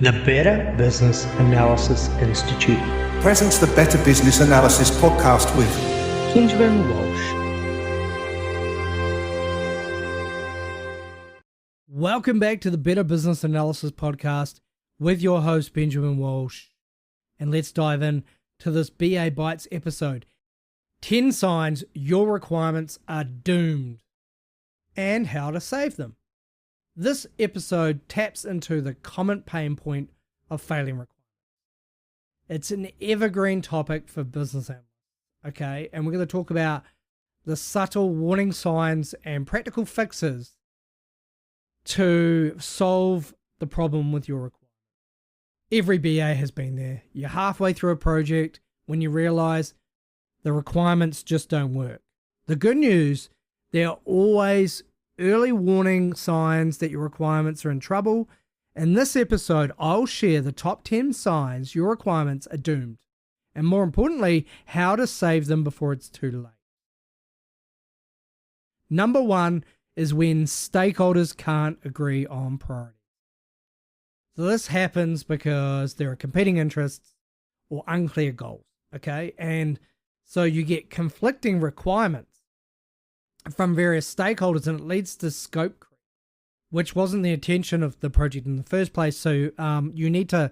The Better Business Analysis Institute presents the Better Business Analysis podcast with Benjamin Walsh. Welcome back to the Better Business Analysis podcast with your host, Benjamin Walsh. And let's dive in to this BA Bytes episode. 10 signs your requirements are doomed and how to save them. This episode taps into the common pain point of failing requirements. It's an evergreen topic for business analysts, okay? And we're going to talk about the subtle warning signs and practical fixes to solve the problem with your requirements. Every BA has been there. You're halfway through a project when you realize the requirements just don't work. The good news, there are always early warning signs that your requirements are in trouble. In this episode, I'll share the top 10 signs your requirements are doomed, and more importantly, how to save them before it's too late. Number 1 is when stakeholders can't agree on priorities. So this happens because there are competing interests or unclear goals, okay? And so you get conflicting requirements from various stakeholders, and it leads to scope creep, which wasn't the intention of the project in the first place. So you need to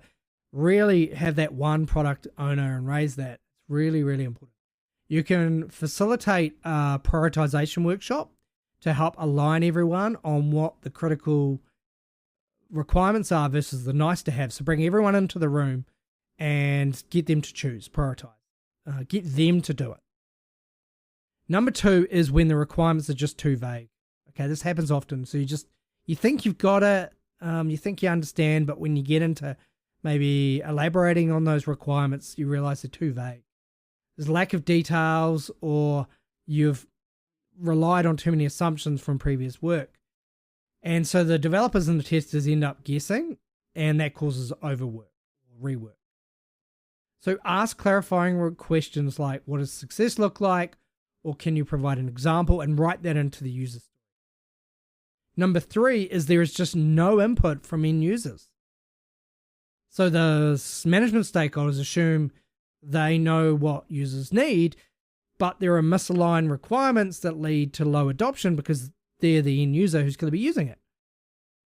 really have that one product owner and raise that. It's really, really important. You can facilitate a prioritization workshop to help align everyone on what the critical requirements are versus the nice to have. So bring everyone into the room and get them to choose, prioritize, get them to do it. Number 2 is when the requirements are just too vague. Okay, this happens often. So you think you've got it, you think you understand, but when you get into maybe elaborating on those requirements, you realize they're too vague. There's lack of details, or you've relied on too many assumptions from previous work. And so the developers and the testers end up guessing, and that causes overwork or rework. So ask clarifying questions like, what does success look like? Or can you provide an example, and write that into the user story. Number 3 is there is just no input from end users. So the management stakeholders assume they know what users need, but there are misaligned requirements that lead to low adoption because they're the end user who's going to be using it.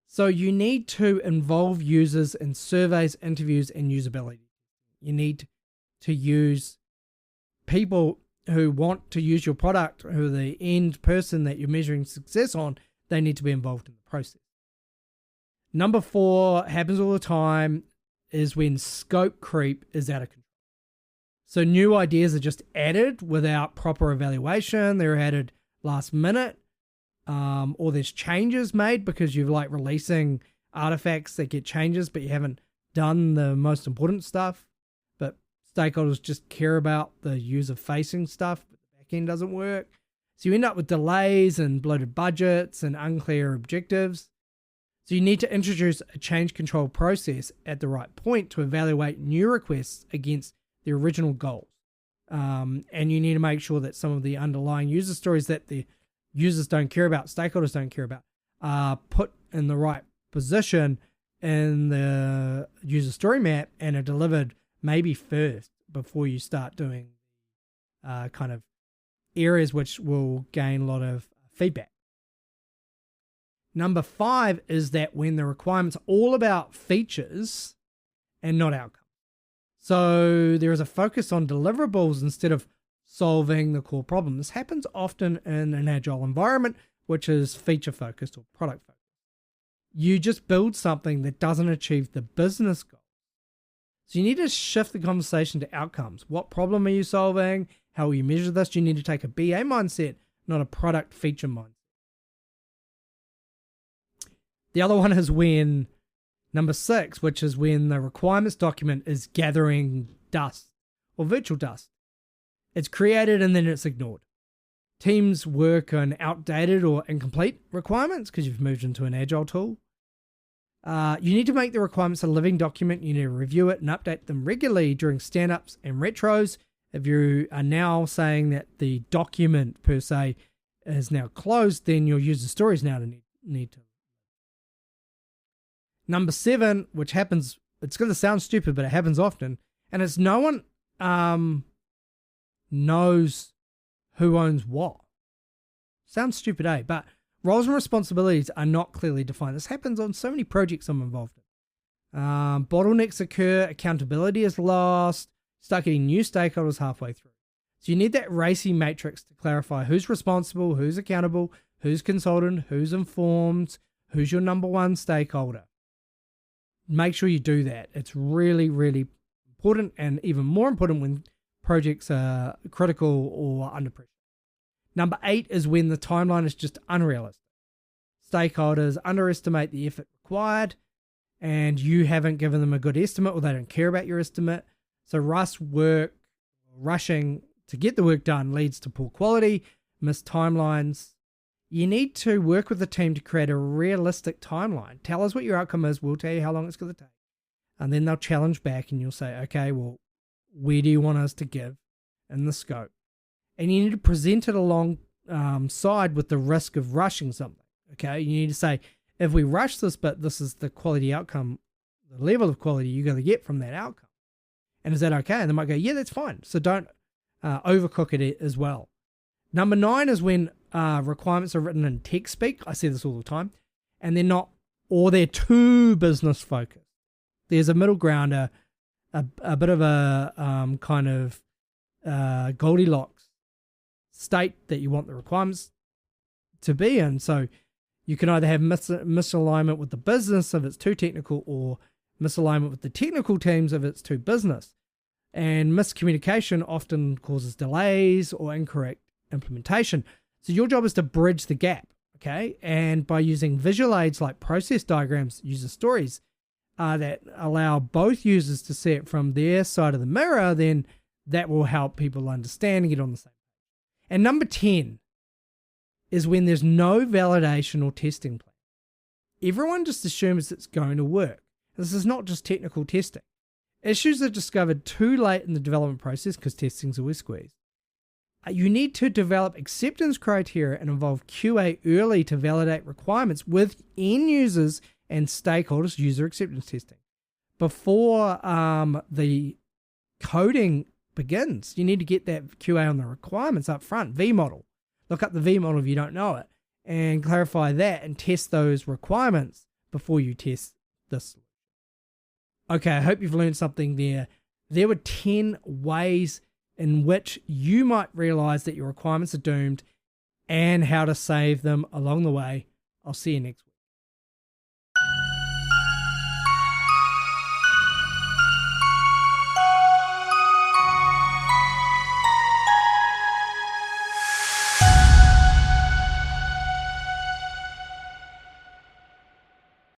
So you need to involve users in surveys, interviews, and usability. You need to use people who want to use your product, who are the end person that you're measuring success on. They need to be involved in the process. Number 4 happens all the time is when scope creep is out of control. So new ideas are just added without proper evaluation. They're added last minute, or there's changes made because you're like releasing artifacts that get changes, but you haven't done the most important stuff. But stakeholders just care about the user-facing stuff, but the back end doesn't work. So you end up with delays and bloated budgets and unclear objectives. So you need to introduce a change control process at the right point to evaluate new requests against the original goals. And you need to make sure that some of the underlying user stories that the users don't care about, stakeholders don't care about, are put in the right position in the user story map and are delivered maybe first before you start doing kind of areas which will gain a lot of feedback. Number 5 is that when the requirements are all about features and not outcomes. So there is a focus on deliverables instead of solving the core problem. This happens often in an agile environment, which is feature focused or product focused. You just build something that doesn't achieve the business goal. So you need to shift the conversation to outcomes. What problem are you solving? How will you measure this? You need to take a BA mindset, not a product feature mindset. The other one is when, number 6, which is when the requirements document is gathering dust or virtual dust. It's created and then it's ignored. Teams work on outdated or incomplete requirements because you've moved into an agile tool. You need to make the requirements a living document. You need to review it and update them regularly during stand-ups and retros. If you are now saying that the document per se is now closed, then your user stories now need to. Number 7, which happens It's going to sound stupid, but it happens often. And it's no one knows who owns what. Sounds stupid, eh? But roles and responsibilities are not clearly defined. This happens on so many projects I'm involved in. Bottlenecks occur, accountability is lost, start getting new stakeholders halfway through. So you need that racy matrix to clarify who's responsible, who's accountable, who's consultant, who's informed, who's your number one stakeholder. Make sure you do that. It's really, really important, and even more important when projects are critical or under pressure. Number 8 is when the timeline is just unrealistic. Stakeholders underestimate the effort required, and you haven't given them a good estimate, or they don't care about your estimate. So rushing to get the work done leads to poor quality, missed timelines. You need to work with the team to create a realistic timeline. Tell us what your outcome is. We'll tell you how long it's going to take. And then they'll challenge back and you'll say, okay, well, where do you want us to give in the scope? And you need to present it alongside with the risk of rushing something. Okay, you need to say, if we rush this, but this is the quality outcome, the level of quality you're going to get from that outcome. And is that okay? And they might go, yeah, that's fine. So don't overcook it as well. Number 9 is when requirements are written in tech speak. I say this all the time. And they're not, or they're too business focused. There's a middle ground, a bit of a kind of Goldilocks state that you want the requirements to be in. So you can either have misalignment with the business if it's too technical, or misalignment with the technical teams if it's too business. And miscommunication often causes delays or incorrect implementation. So your job is to bridge the gap, okay? And by using visual aids like process diagrams, user stories, that allow both users to see it from their side of the mirror, then that will help people understand and get on the same page. And number 10 is when there's no validation or testing plan. Everyone just assumes it's going to work. This is not just technical testing. Issues are discovered too late in the development process because testing's always squeezed. You need to develop acceptance criteria and involve QA early to validate requirements with end users and stakeholders, user acceptance testing. Before the coding begins, you need to get that QA on the requirements up front. V model. Look up the V model if you don't know it, and clarify that and test those requirements before you test this. Okay, I hope you've learned something there. There were 10 ways in which you might realize that your requirements are doomed and how to save them along the way. I'll see you next week.